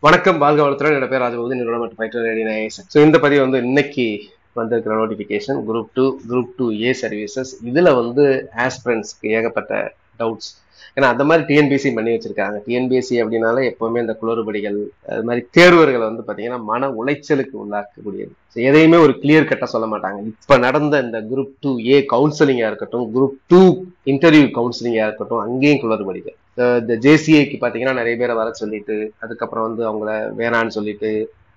வணக்கம், வாழ்க வளத்துடன். என்னோட பேர் ராஜபூதி, நிறுவனம் மற்றும் பயிற்று ரெடி நைஸ். ஸோ இந்த பதிவு வந்து இன்னைக்கு வந்திருக்கிற நோட்டிஃபிகேஷன் குரூப் 2 சர்வீசஸ். இதுல வந்து ஆஸ்பிரன்ஸ்க்கு ஏகப்பட்ட டவுட்ஸ். ஏன்னா அந்த மாதிரி டிஎன்பிஎஸ்சி பண்ணி வச்சிருக்காங்க. டிஎன்பிஎஸ்சி அப்படின்னாலே எப்பவுமே இந்த குளறுபடிகள், அது மாதிரி தேர்வுகளை வந்து பாத்தீங்கன்னா மன உளைச்சலுக்கு உள்ளாக்கக்கூடியது. எதையுமே ஒரு கிளியர் கட்டா சொல்ல மாட்டாங்க. இப்ப நடந்த இந்த குரூப் 2A கவுன்சிலிங்கா இருக்கட்டும், குரூப் 2 இன்டர்வியூ கவுன்சிலிங்கா இருக்கட்டும், அங்கேயும் குளறுபடிகள். இந்த ஜேசிஏக்கு பாத்தீங்கன்னா நிறைய பேரை வர சொல்லிட்டு அதுக்கப்புறம் வந்து அவங்கள வேணான்னு சொல்லிட்டு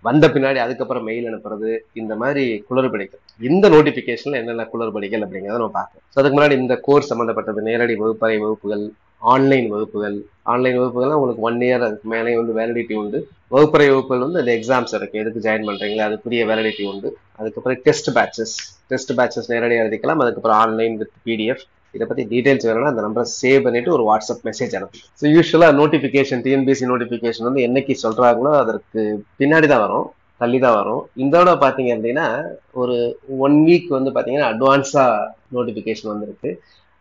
வந்த பின்னாடி அதுக்கப்புறம் மெயில் அனுப்புறது, இந்த மாதிரி குளறுபடிகள். இந்த நோட்டிபிகேஷன்ல என்னென்ன குளறுபடிகள் அப்படிங்கிறத நம்ம பார்க்கணும். அதுக்கு முன்னாடி இந்த கோர்ஸ் சம்பந்தப்பட்டது நேரடி வகுப்பறை வகுப்புகள், ஆன்லைன் வகுப்புகள். ஆன்லைன் வகுப்புகள்லாம் உங்களுக்கு 1 year அதுக்கு மேலே வந்து வேலிடிட்டி உண்டு. வகுப்பறை வகுப்புகள் வந்து அந்த எக்ஸாம்ஸ் இருக்கு, எதுக்கு ஜாயின் பண்றீங்களா அதுக்குரிய வேலிடிட்டி உண்டு. அதுக்கப்புறம் டெஸ்ட் பேட்சஸ் நேரடியாக எழுதிக்கலாம். அதுக்கப்புறம் ஆன்லைன் வித் பிடிஎஃப். இதை பத்தி டீடைல்ஸ் வேணும்னா அந்த நம்பரை சேவ் பண்ணிட்டு ஒரு வாட்ஸ்அப் மெசேஜ் அனுப்புங்க. ஸோ யூஸ்வலா நோட்டிபிகேஷன், டிஎன்பிஎஸ்சி நோட்டிபிகேஷன் வந்து என்னைக்கு சொல்றாங்களோ அதற்கு பின்னாடி தான் வரும், தள்ளி தான் வரும். இதோட பாத்தீங்க அப்படின்னா ஒரு 1 week வந்து பாத்தீங்கன்னா அட்வான்ஸா நோட்டிபிகேஷன் வந்திருக்கு.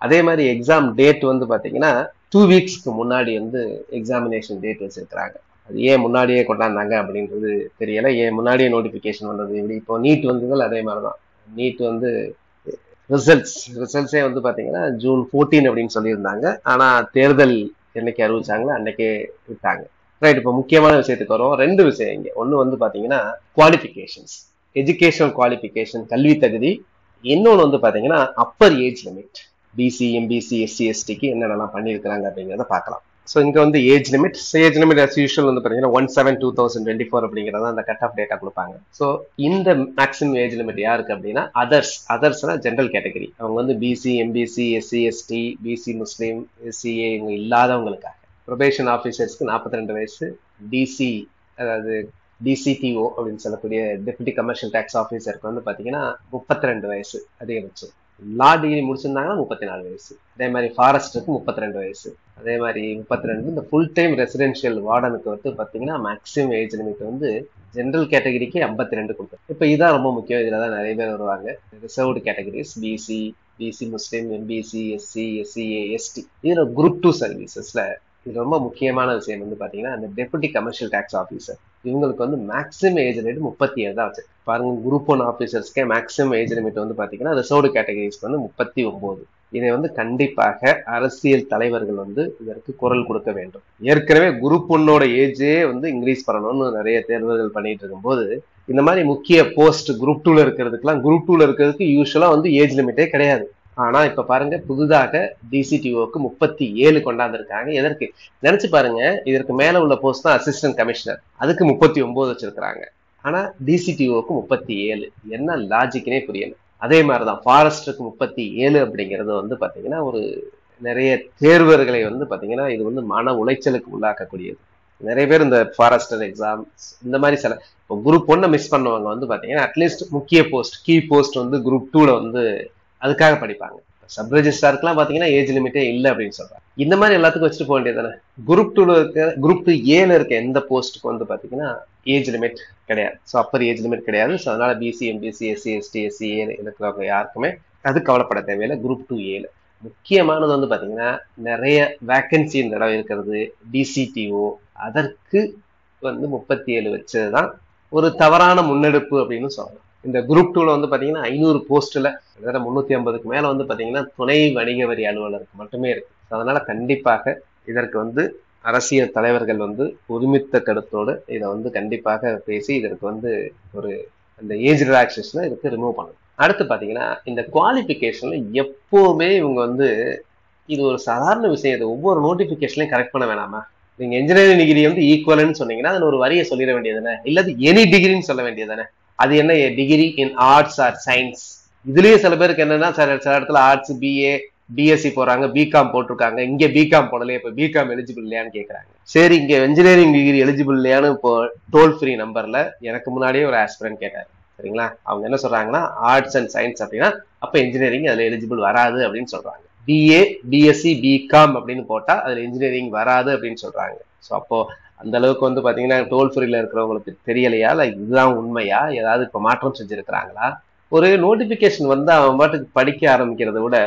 அதே மாதிரி எக்ஸாம் டேட் வந்து பாத்தீங்கன்னா 2 weeksக்கு முன்னாடி வந்து எக்ஸாமினேஷன் டேட் வச்சிருக்கிறாங்க. அது ஏன் முன்னாடியே கொண்டாந்தாங்க அப்படின்றது தெரியல. ஏன் முன்னாடியே நோட்டிபிகேஷன் வந்தது இப்படி. இப்போ நீட் வந்ததில் அதே மாதிரிதான். நீட் வந்து ரிசல்ட்ஸே வந்து பாத்தீங்கன்னா June 14 அப்படின்னு சொல்லியிருந்தாங்க. ஆனா தேர்தல் என்னைக்கு அறிவிச்சாங்களோ அன்னைக்கே விட்டாங்க. ரைட். இப்போ முக்கியமான விஷயத்துக்கு வரும். 2 விஷயம் இங்க. ஒண்ணு வந்து பாத்தீங்கன்னா குவாலிபிகேஷன்ஸ், எஜுகேஷனல் குவாலிபிகேஷன், கல்வி தகுதி. இன்னொன்னு வந்து பாத்தீங்கன்னா upper age limit. BC, MBC, SC, எஸ்டிக்கு என்னென்னலாம் பண்ணியிருக்கிறாங்க அப்படிங்கிறத பார்க்கலாம். ஸோ இங்க வந்து ஏஜ் லிமிட் அஸ் யூஷுவல் வந்து பாத்தீங்கன்னா 1/7/2024 அப்படிங்கிறத அந்த கட் ஆஃப் டேட்டா கொடுப்பாங்க. ஸோ இந்த மேக்ஸிமம் ஏஜ் லிமிட் யாருக்கு அப்படின்னா அதர்ஸ்னா ஜென்ரல் கேட்டகரி. அவங்க வந்து BC, MBC, SC, ST, BC Muslim, SCA இவங்க இல்லாதவங்களுக்காக. ப்ரொபேஷன் ஆஃபீஸர்ஸ்க்கு 42 வயசு. டிசி, அதாவது டிசிடிஓ அப்படின்னு சொல்லக்கூடிய டெபுட்டி கமர்ஷியல் டேக்ஸ் ஆஃபீஸருக்கு வந்து பாத்தீங்கன்னா 32 வயசு அதிகபட்சம். லா டிகிரி முடிச்சிருந்தாங்கன்னா 34 வயசு. அதே மாதிரி ஃபாரஸ்டருக்கு 32 வயசு. அதே மாதிரி 32. இந்த ஃபுல் டைம் ரெசிடென்ஷியல் வார்டனுக்கு வந்து பாத்தீங்கன்னா மேக்ஸிமம் ஏஜ் லிமிட் வந்து ஜென்ரல் கேட்டகரிக்கு 52 கொடுக்கும். இப்ப இதான் ரொம்ப முக்கியம். இதுலதான் நிறைய பேர் வருவாங்க. ரிசர்வ்டு கேட்டகரிஸ் பிசி முஸ்லீம், எம்பிசி, எஸ்சி, எஸ்சிஏ, எஸ்டி. இதுல குரூப் 2 சர்வீசஸ்ல இது ரொம்ப முக்கியமான விஷயம் வந்து பாத்தீங்கன்னா அந்த டெபுட்டி கமர்ஷியல் டேக்ஸ் ஆஃபீஸர் இவங்களுக்கு வந்து மேக்ஸிமம் ஏஜ் லிமிட் 37 தான் வச்சு பாருங்க. குரூப் 1 ஆஃபீஸர்ஸ்க்கே மேக்ஸிமம் ஏஜ் லிமிட் வந்து பாத்தீங்கன்னா ரிசர்வ்டு கேட்டகரிஸ்க்கு வந்து 39. இதை வந்து கண்டிப்பாக அரசியல் தலைவர்கள் வந்து இதற்கு குரல் கொடுக்க வேண்டும். ஏற்கனவே குரூப் 1 ஏஜே வந்து இன்க்ரீஸ் பண்ணணும்னு நிறைய தேர்வுகள் பண்ணிட்டு இருக்கும்போது இந்த மாதிரி முக்கிய போஸ்ட் குரூப் 2 இருக்கிறதுக்கு யூஸ்வலா வந்து ஏஜ் லிமிட்டே கிடையாது. ஆனா இப்ப பாருங்க, புதுதாக டிசிடிஓக்கு 37 கொண்டாந்துருக்காங்க. எதற்கு நினைச்சு பாருங்க. இதற்கு மேல உள்ள போஸ்ட் தான் அசிஸ்டன்ட் கமிஷனர், அதுக்கு 39 வச்சிருக்காங்க. ஆனா டிசிடிஓக்கு 37. என்ன லாஜிக்னே புரியல. அதே மாதிரிதான் ஃபாரஸ்டருக்கு 37 அப்படிங்கிறது வந்து பாத்தீங்கன்னா ஒரு நிறைய தேர்வர்களை வந்து பாத்தீங்கன்னா இது வந்து மன உளைச்சலுக்கு உள்ளாக்கக்கூடியது. நிறைய பேர் இந்த ஃபாரஸ்டர் எக்ஸாம் இந்த மாதிரி சில குரூப் 1 மிஸ் பண்ணவங்க வந்து பாத்தீங்கன்னா அட்லீஸ்ட் முக்கிய போஸ்ட், கீ போஸ்ட் வந்து குரூப் 2ல வந்து அதுக்காக படிப்பாங்க. சப் ரெஜிஸ்ட்ராருக்குலாம் பாத்தீங்கன்னா ஏஜ் லிமிட்டே இல்லை அப்படின்னு சொல்றாங்க. இந்த மாதிரி எல்லாத்துக்கும் வச்சுட்டு போக வேண்டியது தானே. குரூப் 2A இருக்க எந்த போஸ்ட்டுக்கு வந்து பாத்தீங்கன்னா ஏஜ் லிமிட் கிடையாது. ஸோ அப்பர் ஏஜ் லிமிட் கிடையாது. ஸோ அதனால BC, MBC, SC, ST, SCA இருக்கிறவங்க யாருக்குமே அது கவலைப்பட தேவையில்லை. குரூப் 2A முக்கியமானது வந்து பாத்தீங்கன்னா நிறைய வேக்கன்சி இந்த தடவை இருக்கிறது டிசிடிஓ. அதற்கு வந்து 37 வச்சதுதான் ஒரு தவறான முன்னெடுப்பு அப்படின்னு சொல்லலாம். இந்த குரூப் 2ல வந்து பாத்தீங்கன்னா 500 போஸ்ட்ல 350க்கு மேல வந்து பாத்தீங்கன்னா துணை வணிக வரி அலுவலருக்கு மட்டுமே இருக்கு. அதனால கண்டிப்பாக இதற்கு வந்து அரசியல் தலைவர்கள் வந்து ஒருமித்த கருத்தோடு இதை வந்து கண்டிப்பாக பேசி இதற்கு வந்து ஒரு அந்த ஏஜ் ரிலாக்ஸேஷனை இதுக்கு ரிமூவ் பண்ணணும். அடுத்து பாத்தீங்கன்னா இந்த குவாலிபிகேஷன்ல எப்பவுமே இவங்க வந்து இது ஒரு சாதாரண விஷயம். இது ஒவ்வொரு நோட்டிபிகேஷன்லையும் கரெக்ட் பண்ண வேணாமா? நீங்க இன்ஜினியரிங் டிகிரி வந்து ஈக்குவல்னு சொன்னீங்கன்னா அதுல ஒரு வரியை சொல்லிட வேண்டியதுதானே, இல்லது எனி டிகிரின்னு சொல்ல வேண்டியதுதானே. அது என்ன degree in arts or science? இதுலயே சில பேருக்கு என்னன்னா சில இடத்துல ஆர்ட்ஸ், பிஏ, பிஎஸ்சி போறாங்க, பிகாம் போட்டிருக்காங்க. இங்க பிகாம் போடலையே, இப்ப பிகாம் எலிஜிபிள் இல்லையான்னு கேக்குறாங்க. சரி, இங்க இன்ஜினியரிங் டிகிரி எலிஜிபிள் இல்லையான்னு இப்போ டோல் ஃப்ரீ நம்பர்ல எனக்கு முன்னாடியே ஒரு ஆஸ்பிரண்ட் கேட்டாரு. சரிங்களா? அவங்க என்ன சொல்றாங்கன்னா ஆர்ட்ஸ் அண்ட் சயின்ஸ் அப்படின்னா அப்ப இன்ஜினியரிங் அதுல எலிஜிபிள் வராது அப்படின்னு சொல்றாங்க. பிஏ, பிஎஸ்சி, பிகாம் அப்படின்னு போட்டா அதுல இன்ஜினியரிங் வராது அப்படின்னு சொல்றாங்க. ஸோ அப்போ அந்த அளவுக்கு வந்து பாத்தீங்கன்னா டோல் ஃப்ரீல இருக்கிறவங்களுக்கு தெரியலையா, இல்ல இதுதான் உண்மையா, ஏதாவது இப்ப மாற்றம் செஞ்சிருக்கிறாங்களா? ஒரு நோட்டிபிகேஷன் வந்து அவன் பாட்டுக்கு படிக்க ஆரம்பிக்கிறத விட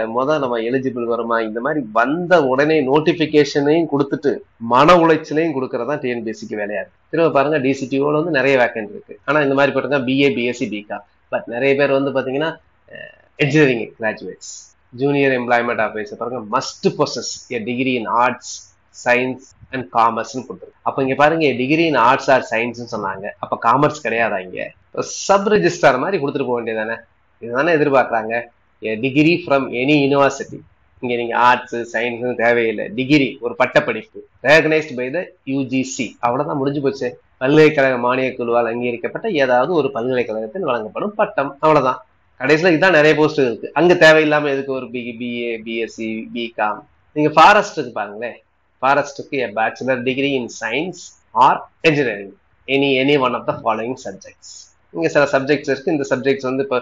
நம்ம எலிஜிபிள் வருமா இந்த மாதிரி வந்த உடனே நோட்டிபிகேஷனையும் கொடுத்துட்டு மன உளைச்சலையும் கொடுக்கறதா டிஎன்பிஎஸ்சிக்கு வேலையா இருக்கு. திரும்ப பாருங்க டிசிடிஓல வந்து நிறைய வேக்கன்ட் இருக்கு. ஆனா இந்த மாதிரி போட்டுங்க பிஏ பிஎஸ்சி பிகாம். பட் நிறைய பேர் வந்து பாத்தீங்கன்னா engineering graduates, junior employment officer பாருங்க must possess a degree in arts, science and commerce கொடுத்துருக்கு. அப்ப இங்க பாருங்க degree in arts or science சொன்னாங்க. அப்ப காமர்ஸ் கிடையாதா? இங்க சப் ரெஜிஸ்ட்ரார் மாதிரி கொடுத்துட்டு போக வேண்டியதானே. இதுதானே எதிர்பார்க்கறாங்க. Degree from any university. இங்க நீங்க ஆர்ட்ஸ் சயின்ஸ் தேவையில்லை. டிகிரி ஒரு பட்டப்படிப்பு ரெகனைஸ்ட் பை த யூஜிசி. அவ்வளவுதான், முடிஞ்சு போச்சு. பல்கலைக்கழக மானிய குழுவால் அங்கீகரிக்கப்பட்ட ஏதாவது ஒரு பல்கலைக்கழகத்தில் வழங்கப்படும் பட்டம். அவ்வளவுதான். கடைசியில இதுதான் நிறைய போஸ்ட் இருக்கு. அங்க தேவையில்லாம எதுக்கு ஒரு பிஏ பிஎஸ்சி பிகாம். நீங்க ஃபாரஸ்ட்டுக்கு பாருங்களேன். ஃபாரஸ்ட்டுக்கு a bachelor degree in science or engineering any one of the following subjects. இங்க சில சப்ஜெக்ட்ஸ் இருக்கு. இந்த சப்ஜெக்ட்ஸ் வந்து இப்போ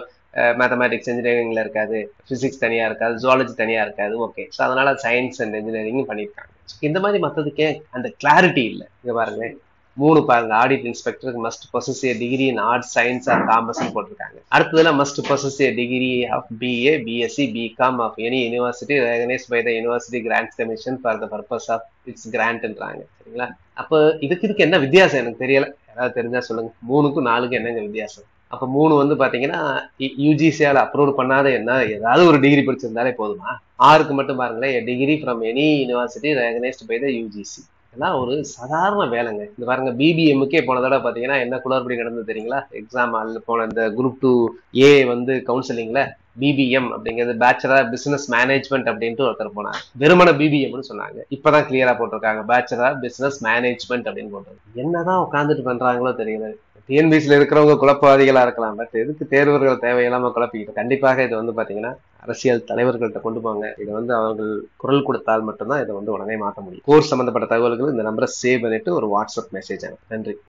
மேத்தமேட்டிக்ஸ் இன்ஜினியரிங்ல இருக்காது, பிசிக்ஸ் தனியா இருக்காது, ஜுவாலஜி தனியா இருக்காது. ஓகே, ஸோ அதனால சயின்ஸ் அண்ட் இன்ஜினியரிங் பண்ணியிருக்காங்க. இந்த மாதிரி மற்றதுக்கே அந்த கிளாரிட்டி இல்லை. இங்க பாருங்களேன், 3 பாருங்க. ஆடிட் இன்ஸ்பெக்டருக்கு must possess a degree in arts science or commerce போட்டிருக்காங்க. அடுத்ததுல must possess a degree of BA BSc BCom of any university recognised by the university grants commission for the purpose of its கிராண்ட்ன்றாங்க. சரிங்களா? அப்போ இதுக்கு என்ன வித்தியாசம் எனக்கு தெரியல. யாராவது தெரிஞ்சா சொல்லுங்க. 3க்கும் 4க்கும் என்னங்க வித்தியாசம்? அப்ப 3 வந்து பாத்தீங்கன்னா யூஜிசியால அப்ரூவ் பண்ணாத என்ன ஏதாவது ஒரு டிகிரி படிச்சிருந்தாலே போதுமா? 6க்கு மட்டும் பாருங்களேன், degree from any university recognised by the UGC. இதெல்லாம் ஒரு சாதாரண வேலைங்க. இந்த பாருங்க, பிபிஎம்முக்கே போன தடவை பாத்தீங்கன்னா என்ன குளறுபடி நடந்தது தெரியுங்களா? எக்ஸாம் போன இந்த குரூப் 2A வந்து கவுன்சிலிங்ல பிபிஎம் அப்படிங்கிறது பேச்சுலர் பிசினஸ் மேனேஜ்மெண்ட் அப்படின்ட்டு ஒருத்தர் போனாங்க. வெறுமன பிபிஎம்னு சொன்னாங்க. இப்பதான் கிளியரா போட்டிருக்காங்க பேச்சுலர் பிசினஸ் மேனேஜ்மெண்ட் அப்படின்னு போட்டிருக்காங்க. என்னதான் உட்காந்துட்டு பண்றாங்களோ தெரியல. டிஎன்பிசில இருக்கிறவங்க குழப்பவாதிகளா இருக்கலாம். பட் எதுக்கு தேர்வர்கள் தேவையில்லாம குழப்பிக்கிட்டு? கண்டிப்பாக இது வந்து பாத்தீங்கன்னா அரசியல் தலைவர்கள்ட்ட கொண்டு போங்க. இதை வந்து அவர்கள் குரல் கொடுத்தால் மட்டும்தான் இதை வந்து உடனே மாற்ற முடியும். கோர்ஸ் சம்பந்தப்பட்ட தகவல்கள் இந்த நம்பரை சேவ் பண்ணிட்டு ஒரு வாட்ஸ்அப் மெசேஜ் அனுப்பு. நன்றி.